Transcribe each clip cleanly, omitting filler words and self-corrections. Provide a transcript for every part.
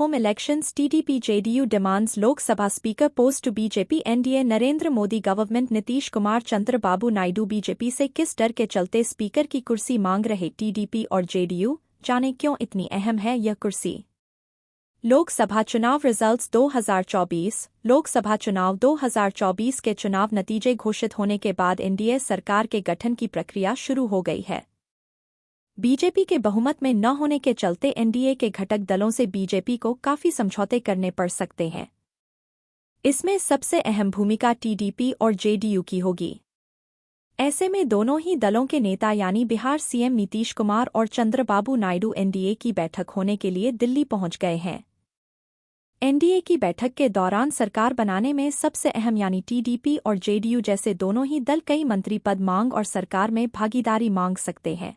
Home elections TDP-JDU demands Lok Sabha Speaker post to BJP NDA Narendra Modi government Nitish Kumar Chandrababu Naidu BJP से किस डर के चलते स्पीकर की कुर्सी मांग रहे टीडीपी और जेडीयू, जाने क्यों इतनी अहम है यह कुर्सी। लोकसभा चुनाव रिजल्ट्स 2024। लोकसभा चुनाव 2024 के चुनाव नतीजे घोषित होने के बाद एनडीए सरकार के गठन की प्रक्रिया शुरू हो गई है। बीजेपी के बहुमत में न होने के चलते एनडीए के घटक दलों से बीजेपी को काफी समझौते करने पड़ सकते हैं। इसमें सबसे अहम भूमिका टीडीपी और जेडीयू की होगी। ऐसे में दोनों ही दलों के नेता यानी बिहार सीएम नीतीश कुमार और चंद्रबाबू नायडू एनडीए की बैठक होने के लिए दिल्ली पहुंच गए हैं। एनडीए की बैठक के दौरान सरकार बनाने में सबसे अहम यानी टीडीपी और जेडीयू जैसे दोनों ही दल कई मंत्री पद मांग और सरकार में भागीदारी मांग सकते हैं।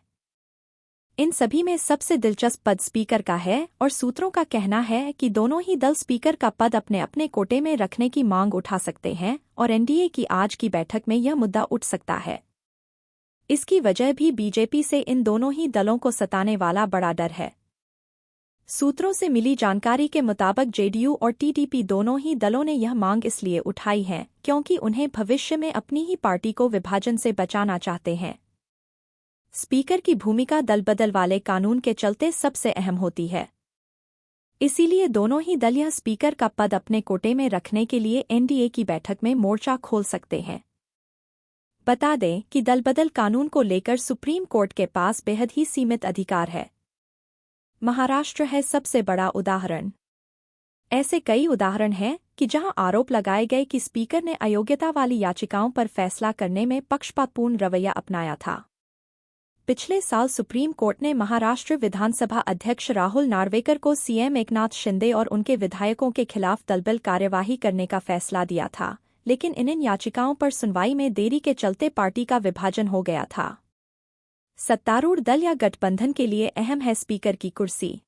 इन सभी में सबसे दिलचस्प पद स्पीकर का है और सूत्रों का कहना है कि दोनों ही दल स्पीकर का पद अपने अपने कोटे में रखने की मांग उठा सकते हैं और एनडीए की आज की बैठक में यह मुद्दा उठ सकता है। इसकी वजह भी बीजेपी से इन दोनों ही दलों को सताने वाला बड़ा डर है। सूत्रों से मिली जानकारी के मुताबिक जेडीयू और टीडीपी दोनों ही दलों ने यह मांग इसलिए उठाई है क्योंकि उन्हें भविष्य में अपनी ही पार्टी को विभाजन से बचाना चाहते हैं। स्पीकर की भूमिका दलबदल वाले कानून के चलते सबसे अहम होती है। इसीलिए दोनों ही दल यह स्पीकर का पद अपने कोटे में रखने के लिए एनडीए की बैठक में मोर्चा खोल सकते हैं। बता दें कि दलबदल कानून को लेकर सुप्रीम कोर्ट के पास बेहद ही सीमित अधिकार है। महाराष्ट्र है सबसे बड़ा उदाहरण। ऐसे कई उदाहरण हैं कि जहां आरोप लगाए गए कि स्पीकर ने अयोग्यता वाली याचिकाओं पर फैसला करने में पक्षपातपूर्ण रवैया अपनाया था। पिछले साल सुप्रीम कोर्ट ने महाराष्ट्र विधानसभा अध्यक्ष राहुल नार्वेकर को सीएम एकनाथ शिंदे और उनके विधायकों के खिलाफ दलबल कार्यवाही करने का फैसला दिया था, लेकिन इन याचिकाओं पर सुनवाई में देरी के चलते पार्टी का विभाजन हो गया था। सत्तारूढ़ दल या गठबंधन के लिए अहम है स्पीकर की कुर्सी।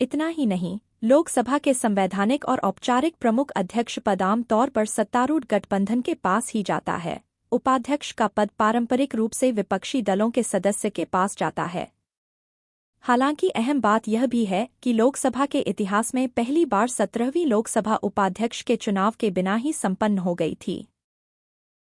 इतना ही नहीं, लोकसभा के संवैधानिक और औपचारिक प्रमुख अध्यक्ष पद आम तौर पर सत्तारूढ़ गठबंधन के पास ही जाता है। उपाध्यक्ष का पद पारंपरिक रूप से विपक्षी दलों के सदस्य के पास जाता है। हालांकि अहम बात यह भी है कि लोकसभा के इतिहास में पहली बार 17वीं लोकसभा उपाध्यक्ष के चुनाव के बिना ही संपन्न हो गई थी।